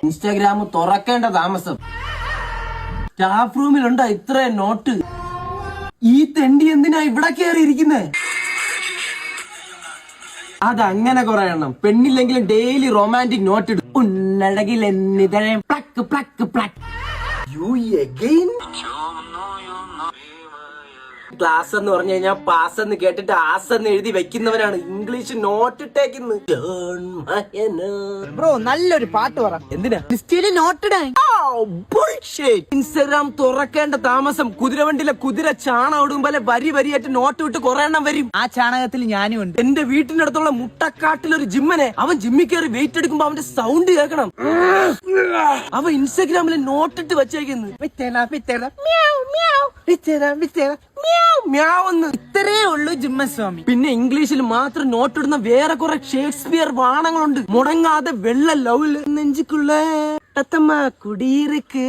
Instagram തുറക്കേണ്ട താമസം. Staff റൂമിലുണ്ടോ ഇത്രയും നോട്ട്? ഈ തെണ്ടി എന്തിനാ ഇവിടെ കയറിയിരിക്കുന്നേ? അതങ്ങനെ കുറെ എണ്ണം. പെണ്ണില്ലെങ്കിലും ഡെയിലി റൊമാൻറ്റിക് നോട്ട് ഇടും. ഉന്നഴകിൽ എന്നിതഴേ pluck pluck pluck. You again. Class എന്ന് പറഞ്ഞു കഴിഞ്ഞാൽ പാസ് എന്ന് കേട്ടിട്ട് ആസ് എന്ന് എഴുതി വെക്കുന്നവനാണ്. ഇംഗ്ലീഷ് നോട്ട് ഇട്ടേക്കുന്നത്. ബ്രോ നല്ലൊരു പാട്ട് പറ. എന്തിനാ? ലിസ്റ്റില് നോട്ടിടാൻ. ഇൻസ്റ്റാഗ്രാം തുറക്കേണ്ട താമസം. കുതിരവണ്ടിയിലെ കുതിര ചാണകം ഇടുമ്പോലെ വരി വരിയായിട്ട് നോട്ട് വിട്ട് കുറെ എണ്ണം വരും. ആ ചാണകത്തിൽ ഞാനും ഉണ്ട്. എന്റെ വീട്ടിന്റെ അടുത്തുള്ള മുട്ടക്കാട്ടിലൊരു ജിമ്മനെ, അവൻ ജിമ്മിൽ കയറി വെയിറ്റ് എടുക്കുമ്പോ അവന്റെ സൗണ്ട് കേൾക്കണം. അവൻ ഇൻസ്റ്റാഗ്രാമിൽ നോട്ടിട്ട് വെച്ചേക്കുന്നു. ഇത്രേ ഉള്ളൂ ജിമ്മസ്വാമി. പിന്നെ ഇംഗ്ലീഷിൽ മാത്രം നോട്ടിടുന്ന വേറെ കുറെ ഷേക്സ്പിയർ വാണങ്ങളുണ്ട്. മുടങ്ങാതെ വെള്ള ലൗല് നെഞ്ചിക്കുള്ള കുടിയിருக்கு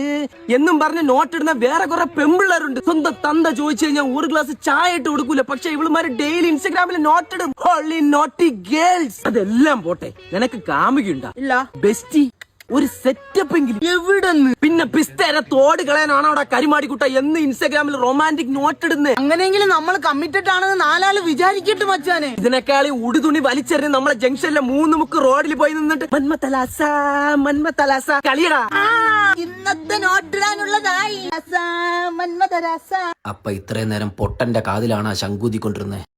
എന്നും പറഞ്ഞ് നോട്ടിടുന്ന വേറെ കുറെ പെമ്പിള്ളേരുണ്ട്. സ്വന്തം തന്ത ചോദിച്ചു കഴിഞ്ഞാൽ ഒരു ഗ്ലാസ് ചായ ഇട്ട് കൊടുക്കൂല. പക്ഷെ ഇവളുമാര് ഡെയിലി ഇൻസ്റ്റാഗ്രാമിൽ നോട്ടിടും. Holy naughty girls. അതെല്ലാം പോട്ടെ, നിനക്ക് കാമുകയുണ്ടാ? ഇല്ല. ബെസ്റ്റി ഒരു സെറ്റപ്പ് എങ്കിലും എവിടെന്ന്? പിന്നെ പിസ്തേരെ തോട് കളയാനാണ് അവിടെ കരിമാടിക്കുട്ട എന്ന് ഇൻസ്റ്റാഗ്രാമിൽ റൊമാൻറ്റിക് നോട്ട് ഇടുന്നേ. അങ്ങനെയെങ്കിലും നമ്മൾ കമ്മിറ്റഡ് ആണെന്ന് നാലാള് വിചാരിക്കട്ടെ മച്ചാനെ. ഇതിനേക്കാളി ഉടുതുണി വലിച്ചെറിഞ്ഞ് നമ്മളെ ജംഗ്ഷനിലെ 3 മുക്ക് റോഡിൽ പോയി നിന്നിട്ട് മന്മതലാസ കളിയടാ. ഇന്നത്തെ നോട്ടിടാനുള്ളതായി. അപ്പൊ ഇത്രയും നേരം പൊട്ടന്റെ കാതിലാണ് ശങ്കൂതിക്കൊണ്ടിരുന്നേ.